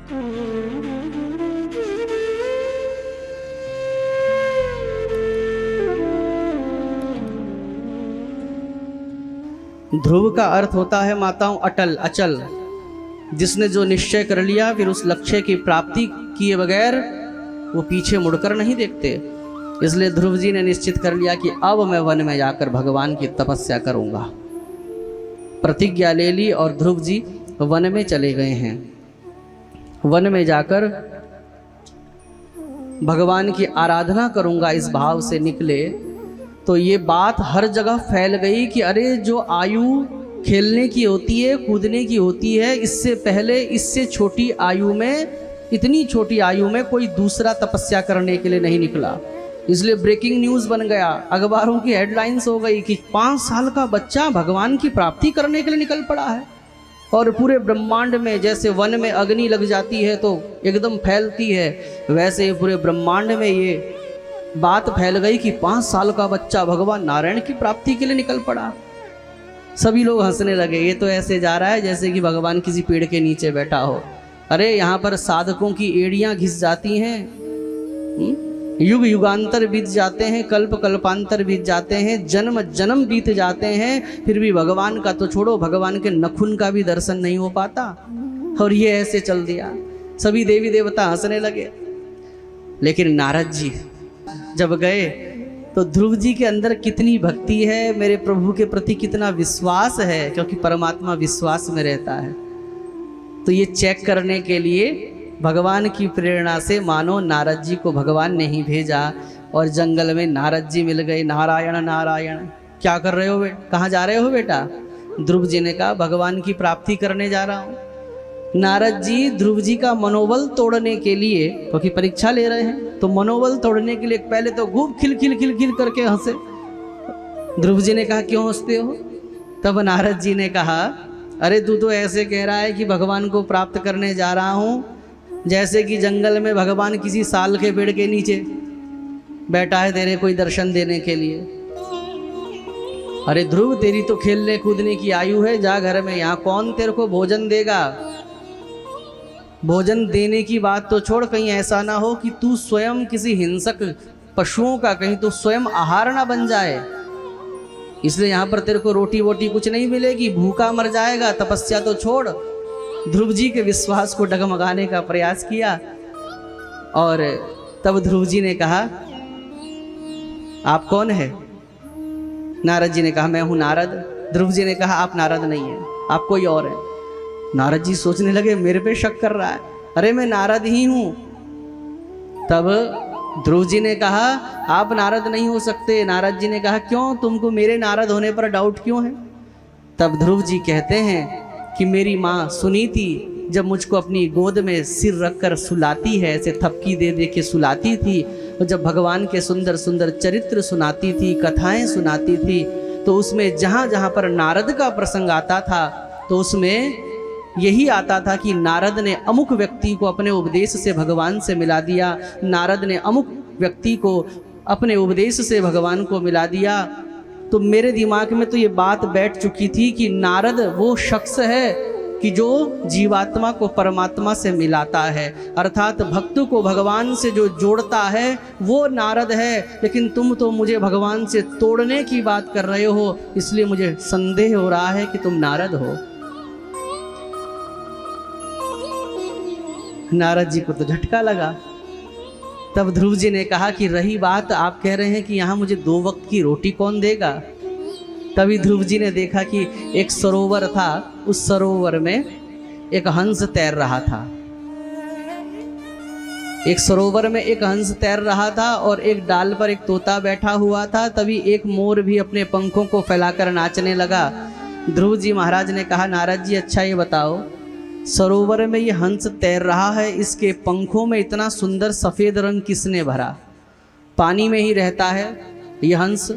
ध्रुव का अर्थ होता है माताओं अटल, अचल। जिसने जो निश्चय कर लिया फिर उस लक्ष्य की प्राप्ति किए बगैर वो पीछे मुड़कर नहीं देखते। इसलिए ध्रुव जी ने निश्चित कर लिया कि अब मैं वन में जाकर भगवान की तपस्या करूंगा। प्रतिज्ञा ले ली और ध्रुव जी वन में चले गए हैं। वन में जाकर भगवान की आराधना करूंगा इस भाव से निकले तो ये बात हर जगह फैल गई कि अरे जो आयु खेलने की होती है, कूदने की होती है, इससे पहले इससे छोटी आयु में, इतनी छोटी आयु में कोई दूसरा तपस्या करने के लिए नहीं निकला। इसलिए ब्रेकिंग न्यूज़ बन गया, अखबारों की हेडलाइंस हो गई कि 5 साल का बच्चा भगवान की प्राप्ति करने के लिए निकल पड़ा है। और पूरे ब्रह्मांड में जैसे वन में अग्नि लग जाती है तो एकदम फैलती है, वैसे ही पूरे ब्रह्मांड में ये बात फैल गई कि 5 साल का बच्चा भगवान नारायण की प्राप्ति के लिए निकल पड़ा। सभी लोग हंसने लगे। ये तो ऐसे जा रहा है जैसे कि भगवान किसी पेड़ के नीचे बैठा हो। अरे यहाँ पर साधकों की एड़ियाँ घिस जाती हैं, युग युगांतर बीत जाते हैं, कल्प कल्पांतर बीत जाते हैं, जन्म जन्म बीत जाते हैं, फिर भी भगवान का तो छोड़ो, भगवान के नखुन का भी दर्शन नहीं हो पाता। और ये ऐसे चल दिया। सभी देवी देवता हंसने लगे। लेकिन नारद जी जब गए तो ध्रुव जी के अंदर कितनी भक्ति है, मेरे प्रभु के प्रति कितना विश्वास है, क्योंकि परमात्मा विश्वास में रहता है। तो ये चेक करने के लिए भगवान की प्रेरणा से मानो नारद जी को भगवान ने ही भेजा और जंगल में नारद जी मिल गए। नारायण नारायण, क्या कर रहे हो, कहाँ जा रहे हो बेटा? ध्रुव जी ने कहा भगवान की प्राप्ति करने जा रहा हूँ। नारद जी ध्रुव जी का मनोबल तोड़ने के लिए, क्योंकि परीक्षा ले रहे हैं, तो मनोबल तोड़ने के लिए पहले तो खूब खिल खिल खिल खिल करके हंसे। ध्रुव जी ने कहा क्यों हंसते हो? तब नारद जी ने कहा अरे तू तो ऐसे कह रहा है कि भगवान को प्राप्त करने जा रहा हूँ, जैसे कि जंगल में भगवान किसी साल के पेड़ के नीचे बैठा है तेरे कोई दर्शन देने के लिए। अरे ध्रुव, तेरी तो खेलने कूदने की आयु है, जा घर में, यहाँ कौन तेरे को भोजन देगा? भोजन देने की बात तो छोड़, कहीं ऐसा ना हो कि तू स्वयं किसी हिंसक पशुओं का कहीं तो स्वयं आहार ना बन जाए। इसलिए यहाँ पर तेरे को रोटी वोटी कुछ नहीं मिलेगी, भूखा मर जाएगा, तपस्या तो छोड़। ध्रुव जी के विश्वास को डगमगाने का प्रयास किया। और तब ध्रुव जी ने कहा आप कौन है? नारद जी ने कहा मैं हूँ नारद। ध्रुव जी ने कहा आप नारद नहीं है, आप कोई और है। नारद जी सोचने लगे मेरे पे शक कर रहा है, अरे मैं नारद ही हूँ। तब ध्रुव जी ने कहा आप नारद नहीं हो सकते। नारद जी ने कहा क्यों, तुमको मेरे नारद होने पर डाउट क्यों है? तब ध्रुव जी कहते हैं कि मेरी माँ सुनीति जब मुझको अपनी गोद में सिर रखकर सुलाती है, ऐसे थपकी दे दे के सुलाती थी, और जब भगवान के सुंदर सुंदर चरित्र सुनाती थी, कथाएं सुनाती थी, तो उसमें जहाँ जहाँ पर नारद का प्रसंग आता था तो उसमें यही आता था कि नारद ने अमुक व्यक्ति को अपने उपदेश से भगवान से मिला दिया, नारद ने अमुक व्यक्ति को अपने उपदेश से भगवान को मिला दिया। तो मेरे दिमाग में तो ये बात बैठ चुकी थी कि नारद वो शख्स है कि जो जीवात्मा को परमात्मा से मिलाता है, अर्थात भक्त को भगवान से जो जोड़ता है वो नारद है। लेकिन तुम तो मुझे भगवान से तोड़ने की बात कर रहे हो, इसलिए मुझे संदेह हो रहा है कि तुम नारद हो। नारद जी को तो झटका लगा। तब ध्रुव जी ने कहा कि रही बात आप कह रहे हैं कि यहाँ मुझे 2 वक्त की रोटी कौन देगा? तभी ध्रुव जी ने देखा कि एक सरोवर था, उस सरोवर में एक हंस तैर रहा था। एक सरोवर में एक हंस तैर रहा था और एक डाल पर एक तोता बैठा हुआ था। तभी एक मोर भी अपने पंखों को फैलाकर नाचने लगा। ध्रुव जी महाराज ने कहा नारद जी अच्छा ये बताओ, सरोवर में ये हंस तैर रहा है, इसके पंखों में इतना सुंदर सफ़ेद रंग किसने भरा? पानी में ही रहता है ये हंस,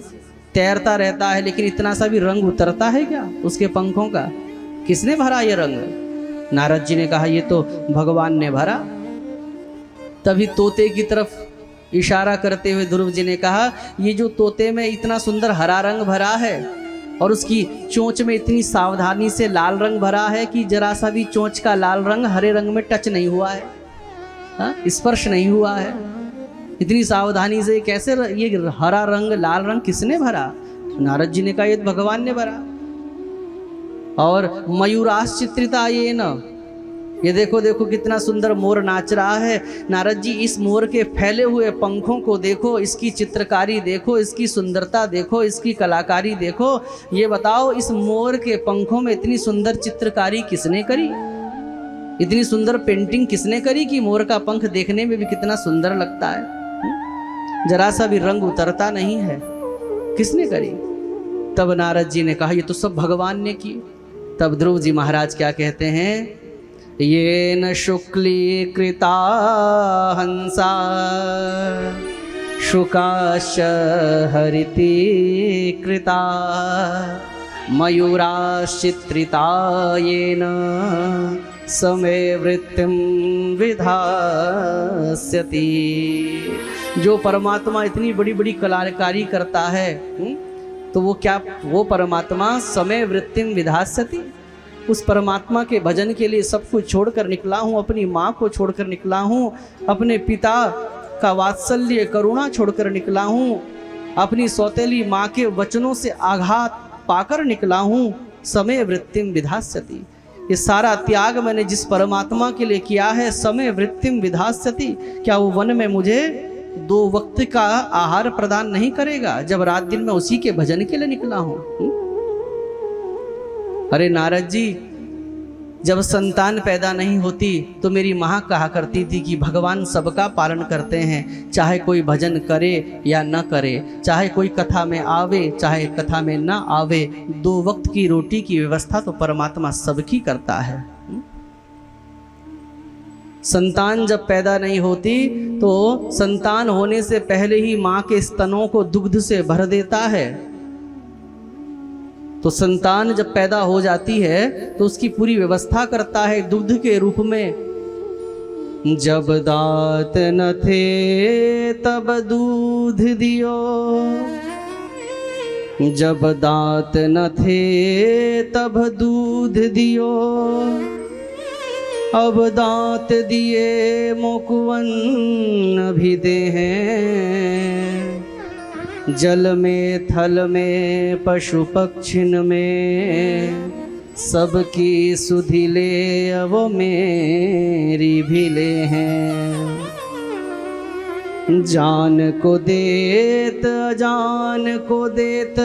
तैरता रहता है, लेकिन इतना सा भी रंग उतरता है क्या उसके पंखों का? किसने भरा ये रंग? नारद जी ने कहा ये तो भगवान ने भरा। तभी तोते की तरफ इशारा करते हुए ध्रुव जी ने कहा ये जो तोते में इतना सुंदर हरा रंग भरा है, और उसकी चोंच में इतनी सावधानी से लाल रंग भरा है कि जरा सा भी चोंच का लाल रंग हरे रंग में टच नहीं हुआ है, स्पर्श नहीं हुआ है। इतनी सावधानी से कैसे ये हरा रंग लाल रंग किसने भरा? नारद जी ने कहा ये भगवान ने भरा। और मयूराश्चित्रिता ये न, ये देखो देखो कितना सुंदर मोर नाच रहा है। नारद जी इस मोर के फैले हुए पंखों को देखो, इसकी चित्रकारी देखो, इसकी सुंदरता देखो, इसकी कलाकारी देखो। ये बताओ इस मोर के पंखों में इतनी सुंदर चित्रकारी किसने करी? इतनी सुंदर पेंटिंग किसने करी कि मोर का पंख देखने में भी कितना सुंदर लगता है, जरा सा भी रंग उतरता नहीं है, किसने करी? तब नारद जी ने कहा ये तो सब भगवान ने की। तब ध्रुव जी महाराज क्या कहते हैं? ये न शुक्ली कृता हंसा शुकाश हरिति कृता मयूराश्चित्रिता येन समय वृत्तिम विधास्यति। जो परमात्मा इतनी बड़ी बड़ी कलाकारी करता है, तो वो क्या, वो परमात्मा समय वृत्तिम विधास्यति। उस परमात्मा के भजन के लिए सब कुछ छोड़कर निकला हूँ, अपनी माँ को छोड़कर निकला हूँ, अपने पिता का वात्सल्य करुणा छोड़कर निकला हूँ, अपनी सौतेली माँ के वचनों से आघात पाकर निकला हूँ। समय वृत्तिम विधास्यति, ये सारा त्याग मैंने जिस परमात्मा के लिए किया है, समय वृत्तिम विधास्यति, क्या वो वन में मुझे 2 वक्त का आहार प्रदान नहीं करेगा, जब रात दिन मैं उसी के भजन के लिए निकला हूं? अरे नारद जी, जब संतान पैदा नहीं होती तो मेरी माँ कहा करती थी कि भगवान सबका पालन करते हैं, चाहे कोई भजन करे या न करे, चाहे कोई कथा में आवे चाहे कथा में न आवे, 2 वक्त की रोटी की व्यवस्था तो परमात्मा सबकी करता है। संतान जब पैदा नहीं होती तो संतान होने से पहले ही माँ के स्तनों को दुग्ध से भर देता है। तो संतान जब पैदा हो जाती है तो उसकी पूरी व्यवस्था करता है दुग्ध के रूप में। जब दांत न थे तब दूध दियो, जब दांत न थे तब दूध दियो, अब दांत दिए मुकुवन भी दे हैं। जल में थल में पशु पक्षिन में, सबकी सुधि ले अब मेरी भी ले हैं। जान को देत अजान को देत,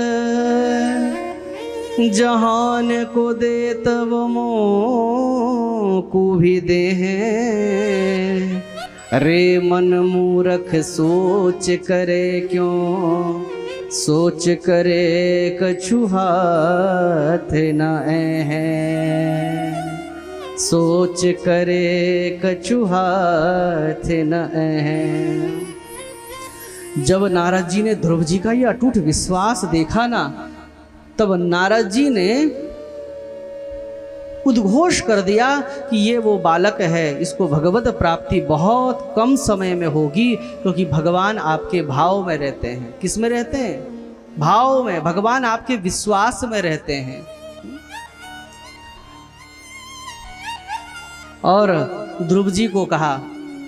जहान को देत वो मोकू भी दे हैं। रे मन मूरख सोच करे क्यों, सोच करे कछु हाथ न है, सोच करे कछु हाथ न है। जब नारद जी ने ध्रुव जी का ये अटूट विश्वास देखा ना, तब नारद जी ने उद्घोष कर दिया कि ये वो बालक है, इसको भगवत प्राप्ति बहुत कम समय में होगी, क्योंकि भगवान आपके भाव में रहते हैं। किस में रहते हैं? भाव में। भगवान आपके विश्वास में रहते हैं। और ध्रुव जी को कहा,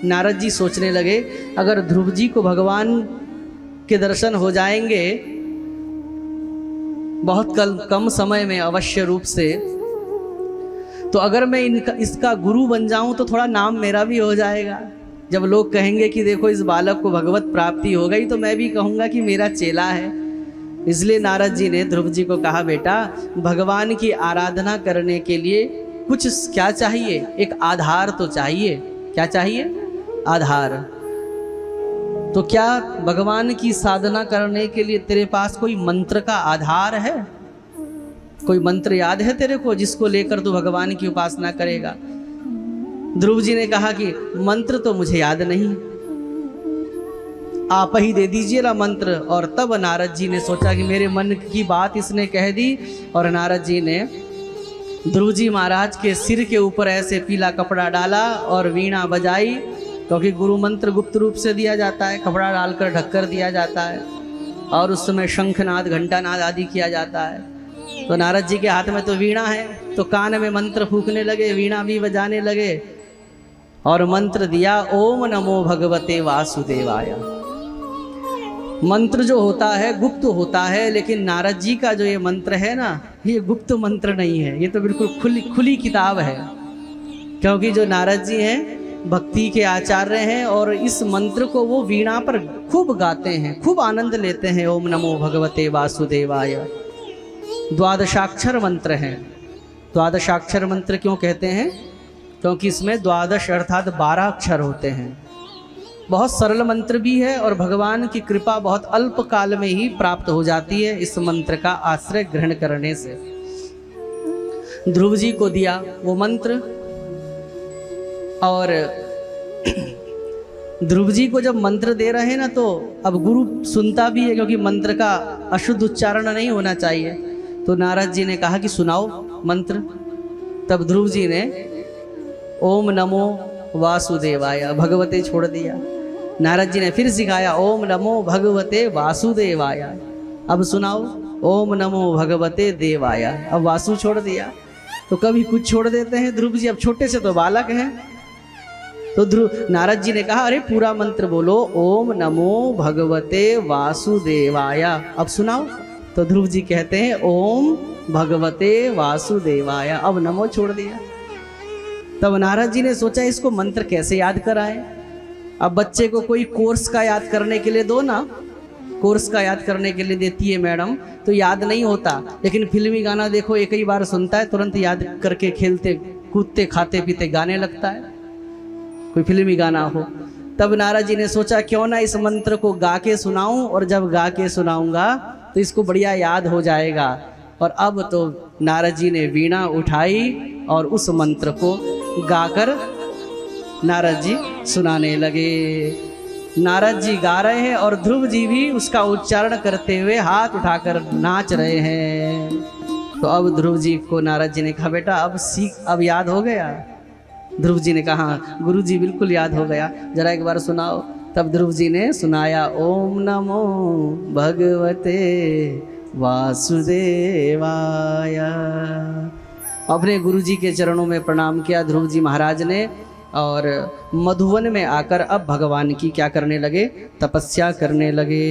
नारद जी सोचने लगे अगर ध्रुव जी को भगवान के दर्शन हो जाएंगे बहुत कम समय में अवश्य रूप से, तो अगर मैं इसका गुरु बन जाऊं तो थोड़ा नाम मेरा भी हो जाएगा। जब लोग कहेंगे कि देखो इस बालक को भगवत प्राप्ति हो गई, तो मैं भी कहूँगा कि मेरा चेला है। इसलिए नारद जी ने ध्रुव जी को कहा, बेटा भगवान की आराधना करने के लिए कुछ क्या चाहिए? एक आधार तो चाहिए। क्या चाहिए? आधार। तो क्या भगवान की साधना करने के लिए तेरे पास कोई मंत्र का आधार है? कोई मंत्र याद है तेरे को जिसको लेकर तू भगवान की उपासना करेगा? ध्रुव जी ने कहा कि मंत्र तो मुझे याद नहीं, आप ही दे दीजिए ना मंत्र। और तब नारद जी ने सोचा कि मेरे मन की बात इसने कह दी, और नारद जी ने ध्रुव जी महाराज के सिर के ऊपर ऐसे पीला कपड़ा डाला और वीणा बजाई, क्योंकि गुरु मंत्र गुप्त रूप से दिया जाता है, कपड़ा डालकर ढककर दिया जाता है, और उस समय शंखनाद घंटानाद आदि किया जाता है। तो नारद जी के हाथ में तो वीणा है, तो कान में मंत्र फूकने लगे, वीणा भी बजाने लगे और मंत्र दिया ओम नमो भगवते वासुदेवाय। मंत्र जो होता है गुप्त होता है, लेकिन नारद जी का जो ये मंत्र है ना, ये गुप्त मंत्र नहीं है, ये तो बिल्कुल खुली किताब है। क्योंकि जो नारद जी हैं भक्ति के आचार्य हैं और इस मंत्र को वो वीणा पर खूब गाते हैं, खूब आनंद लेते हैं। ओम नमो भगवते वासुदेवाय द्वादशाक्षर मंत्र है। द्वादशाक्षर मंत्र क्यों कहते हैं? क्योंकि इसमें द्वादश अर्थात 12 अक्षर होते हैं। बहुत सरल मंत्र भी है और भगवान की कृपा बहुत अल्प काल में ही प्राप्त हो जाती है इस मंत्र का आश्रय ग्रहण करने से। ध्रुव जी को दिया वो मंत्र और ध्रुव जी को जब मंत्र दे रहे हैं ना, तो अब गुरु सुनता भी है क्योंकि मंत्र का अशुद्ध उच्चारण नहीं होना चाहिए। तो नारद जी ने कहा कि सुनाओ मंत्र। तब ध्रुव जी ने ओम नमो वासुदेवाय भगवते छोड़ दिया। नारद जी ने फिर सिखाया ओम नमो भगवते वासुदेवाय, अब सुनाओ ओम नमो भगवते देवाय। अब वासु छोड़ दिया। तो कभी कुछ छोड़ देते हैं ध्रुव जी, अब छोटे से तो बालक हैं। तो नारद जी ने कहा अरे पूरा मंत्र बोलो ओम नमो भगवते वासुदेवाय, अब सुनाओ। तो ध्रुव जी कहते हैं ओम भगवते वासुदेवाय, अब नमो छोड़ दिया। तब नारद जी ने सोचा इसको मंत्र कैसे याद कराएं। अब बच्चे को कोई कोर्स का याद करने के लिए दो ना, कोर्स का याद करने के लिए देती है मैडम, तो याद नहीं होता। लेकिन फिल्मी गाना देखो, एक ही बार सुनता है तुरंत याद करके खेलते कूदते खाते पीते गाने लगता है, कोई फिल्मी गाना हो। तब नारद जी ने सोचा क्यों ना इस मंत्र को गा के सुनाऊं, और जब गा के सुनाऊंगा तो इसको बढ़िया याद हो जाएगा। और अब तो नारद जी ने वीणा उठाई और उस मंत्र को गाकर नारद जी सुनाने लगे। नारद जी गा रहे हैं और ध्रुव जी भी उसका उच्चारण करते हुए हाथ उठाकर नाच रहे हैं। तो अब ध्रुव जी को नारद जी ने कहा बेटा अब सीख, अब याद हो गया। ध्रुव जी ने कहा गुरु जी बिल्कुल याद हो गया, जरा एक बार सुनाओ। तब ध्रुव जी ने सुनाया ओम नमो भगवते वासुदेवाय। अपने गुरु जी के चरणों में प्रणाम किया ध्रुव जी महाराज ने, और मधुवन में आकर अब भगवान की क्या करने लगे, तपस्या करने लगे।